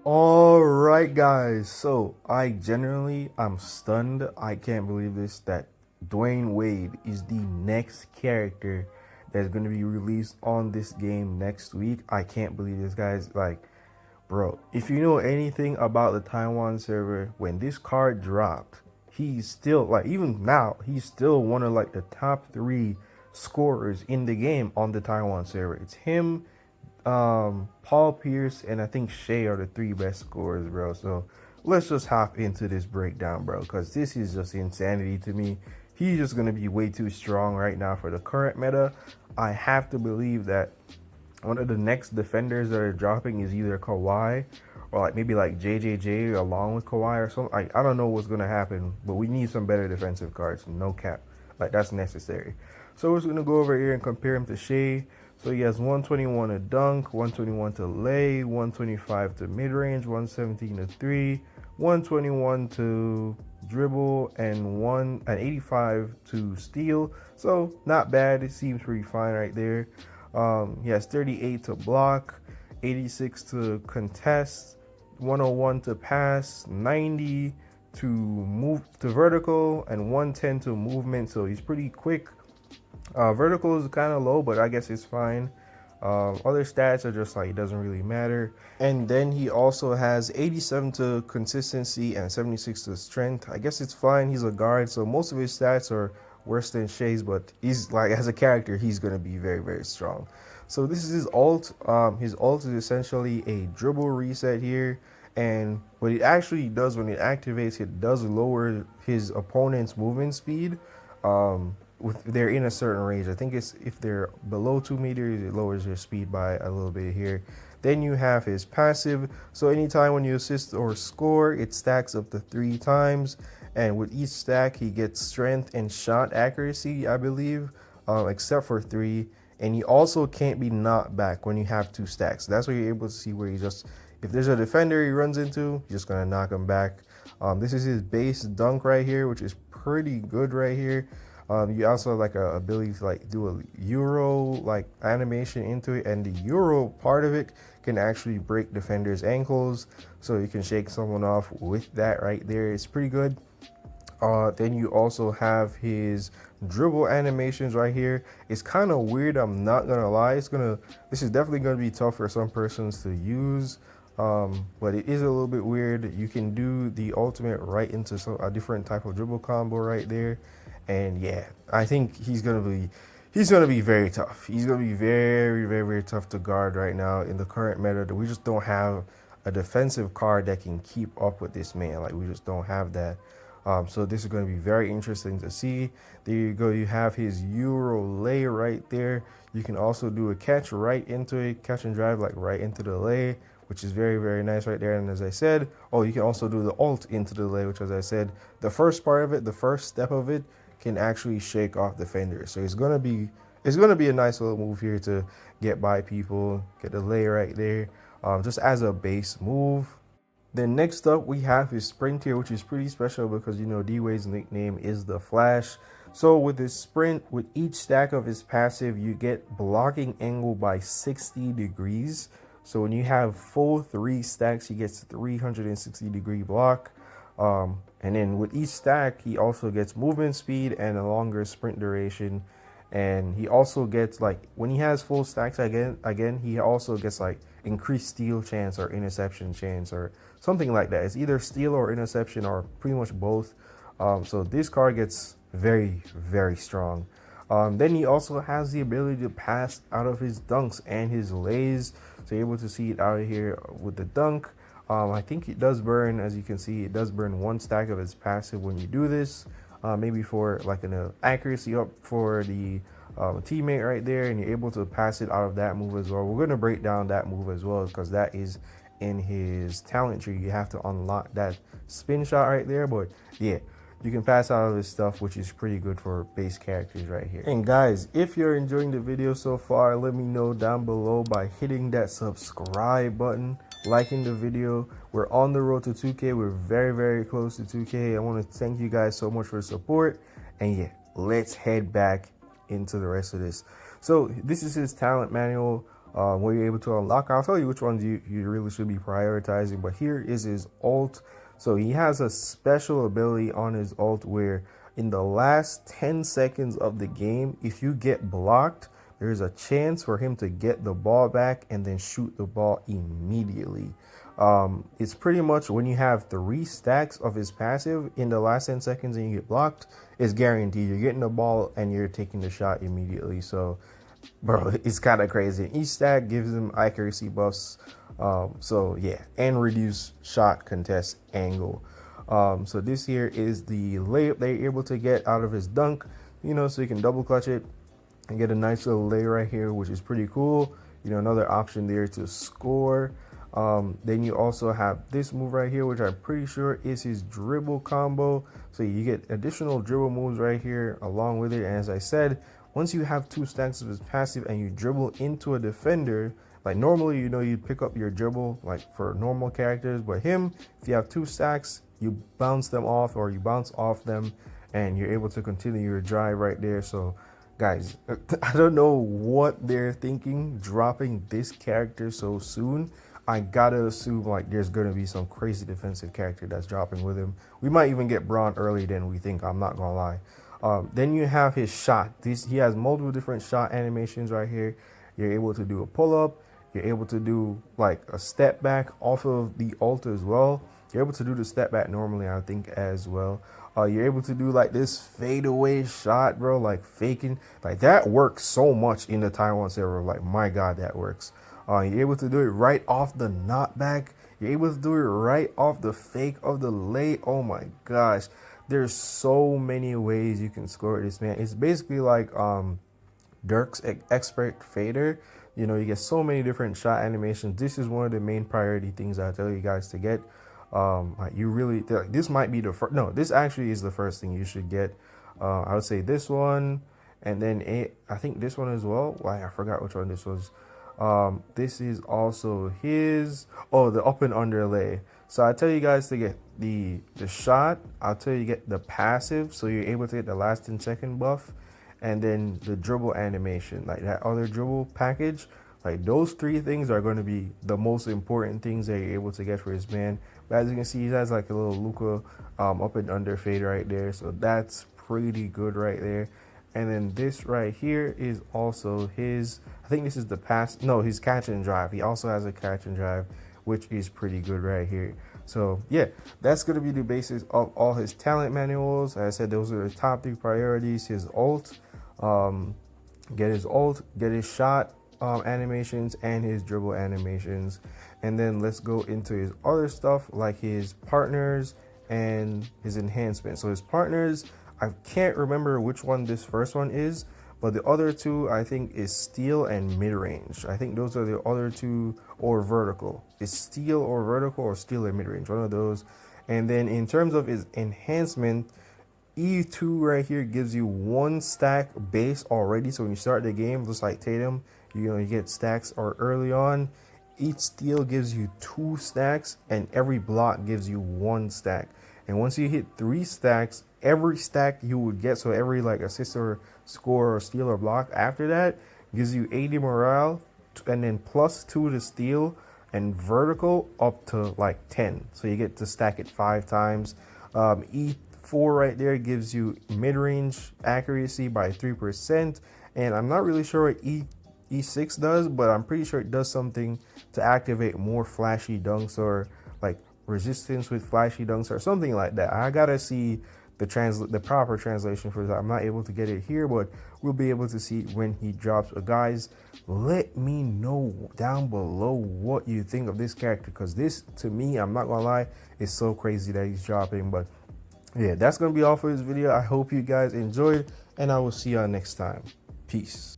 All right, guys. So I'm stunned. I can't believe this that Dwayne Wade is the next character that's going to be released on this game next week. I can't believe this, guys. Like, bro, if you know anything about the Taiwan server, when this card dropped, he's still like, even now, he's still one of like the top three scorers in the game on the Taiwan server. It's him, Paul Pierce, and I think Shea are the three best scorers, bro. So let's just hop into this breakdown, bro, because this is just insanity to me. He's just gonna be way too strong right now for the current meta. I have to believe that one of the next defenders that are dropping is either Kawhi or like maybe like JJJ along with Kawhi or something. I don't know what's gonna happen, but we need some better defensive cards. No cap, like that's necessary. So we're just gonna go over here and compare him to Shea. So he has 121 to dunk, 121 to lay, 125 to mid range, 117 to three, 121 to dribble, and 85 to steal. So not bad. It seems pretty fine right there. He has 38 to block, 86 to contest, 101 to pass, 90 to move to vertical, and 110 to movement. So he's pretty quick. Vertical is kind of low, but I guess it's fine. Other stats are just like, it doesn't really matter. And then he also has 87 to consistency and 76 to strength. I guess it's fine. He's a guard, so most of his stats are worse than Shea's, but he's like, as a character, he's going to be very, very strong. So this is his ult. His ult is essentially a dribble reset here. And what it actually does when it activates, it does lower his opponent's movement speed. If they're in a certain range. I think it's if they're below 2 meters, it lowers their speed by a little bit here. Then you have his passive. So anytime when you assist or score, it stacks up to 3 times. And with each stack, he gets strength and shot accuracy, I believe, except for 3. And he also can't be knocked back when you have 2 stacks. So that's where you're able to see where he just, if there's a defender he runs into, you're just going to knock him back. This is his base dunk right here, which is pretty good right here. You also have like a ability to like do a Euro like animation into it, and the Euro part of it can actually break defenders' ankles, so you can shake someone off with that right there. It's pretty good. Then you also have his dribble animations right here. It's kind of weird, I'm not gonna lie. This is definitely gonna be tough for some persons to use. But it is a little bit weird. You can do the ultimate right into a different type of dribble combo right there. And yeah, I think he's gonna be very tough. He's gonna be very, very, very tough to guard right now in the current meta. We just don't have a defensive card that can keep up with this man. Like, we just don't have that. So this is going to be very interesting to see. There you go. You have his Euro lay right there. You can also do a catch right into it, catch and drive like right into the lay, which is very, very nice right there. And as I said, you can also do the ult into the lay, which, as I said, the first part of it, the first step of it, can actually shake off defenders. So it's gonna be a nice little move here to get by people, get the lay right there, just as a base move. Then next up we have his sprint here, which is pretty special because D-Wade's nickname is the Flash. So with his sprint, with each stack of his passive, you get blocking angle by 60 degrees. So when you have full 3 stacks, he gets 360 degree block. And then with each stack, he also gets movement speed and a longer sprint duration. And he also gets, like, when he has full stacks again, he also gets like increased steal chance or interception chance or something like that. It's either steal or interception or pretty much both. So this card gets very, very strong. Then he also has the ability to pass out of his dunks and his lays. So you're able to see it out of here with the dunk. I think it does burn, as you can see, it does burn 1 stack of his passive when you do this. Maybe for like an accuracy up for the teammate right there, and you're able to pass it out of that move as well. We're going to break down that move as well because that is in his talent tree. You have to unlock that spin shot right there, but yeah, you can pass out of this stuff, which is pretty good for base characters right here. And guys, if you're enjoying the video so far, let me know down below by hitting that subscribe button, liking the video. We're on the road to 2K. We're very, very close to 2K. I want to thank you guys so much for the support. And yeah, let's head back into the rest of this. So this is his talent manual. what you're able to unlock. I'll tell you which ones you really should be prioritizing, but here is his ult. So he has a special ability on his ult where in the last 10 seconds of the game, if you get blocked, there's a chance for him to get the ball back and then shoot the ball immediately. It's pretty much when you have 3 stacks of his passive in the last 10 seconds and you get blocked, it's guaranteed you're getting the ball and you're taking the shot immediately. So, bro, it's kind of crazy. Each stack gives him accuracy buffs. So yeah, and reduce shot contest angle. So this here is the layup they're able to get out of his dunk, so you can double clutch it and get a nice little lay right here, which is pretty cool. Another option there to score. Then you also have this move right here, which I'm pretty sure is his dribble combo. So you get additional dribble moves right here along with it. And as I said, once you have 2 stacks of his passive and you dribble into a defender, like normally, you pick up your dribble like for normal characters, but him, if you have 2 stacks, you bounce them off or you bounce off them and you're able to continue your drive right there. So guys, I don't know what they're thinking dropping this character so soon. I gotta assume like there's gonna be some crazy defensive character that's dropping with him. We might even get Braun early than we think, I'm not gonna lie. Then you have his shot. He has multiple different shot animations right here. You're able to do a pull-up. You're able to do like a step back off of the ult as well. You're able to do the step back normally, I think, as well. You're able to do like this fadeaway shot, bro, like faking. Like that works so much in the Taiwan server. Like, my God, that works. You're able to do it right off the knockback. You're able to do it right off the fake of the lay. Oh my gosh. There's so many ways you can score this, man. It's basically like Dirk's expert fader. You get so many different shot animations. This is one of the main priority things I tell you guys to get. You really, this might be the first. No, this actually is the first thing you should get. I would say this one, and then I think this one as well. Why, I forgot which one this was. This is also his. Oh, the up and underlay. So I tell you guys to get the shot. I'll tell you to get the passive, so you're able to get the last 10-second buff. And then the dribble animation, like that other dribble package, like those 3 things are going to be the most important things that you're able to get for his man. But as you can see, he has like a little Luka up and under fade right there. So that's pretty good right there. And then this right here is also his, I think this is the pass. No, his catch and drive. He also has a catch and drive, which is pretty good right here. So yeah, that's going to be the basis of all his talent manuals. As I said, those are the top 3 priorities. His ult. Get his ult, get his shot animations, and his dribble animations. And then let's go into his other stuff like his partners and his enhancements. So his partners, I can't remember which one this first one is, but the other 2 I think is steal and mid-range. I think those are the other 2, or vertical. It's steal or vertical, or steal and mid-range, one of those. And then in terms of his enhancement, E2 right here gives you 1 stack base already. So when you start the game, just like Tatum, you get stacks or early on. Each steal gives you 2 stacks, and every block gives you 1 stack. And once you hit 3 stacks, every stack you would get, so every like assist or score or steal or block after that gives you 80 morale, and then plus 2 to steal, and vertical up to like 10. So you get to stack it 5 times. E4 right there gives you mid-range accuracy by 3%, and I'm not really sure what E6 does, but I'm pretty sure it does something to activate more flashy dunks, or like resistance with flashy dunks or something like that. I gotta see the proper translation for that. I'm not able to get it here, but we'll be able to see when he drops. Guys, let me know down below what you think of this character, because this, to me, I'm not gonna lie, is so crazy that he's dropping. But yeah, that's gonna be all for this video. I hope you guys enjoyed, and I will see y'all next time. Peace.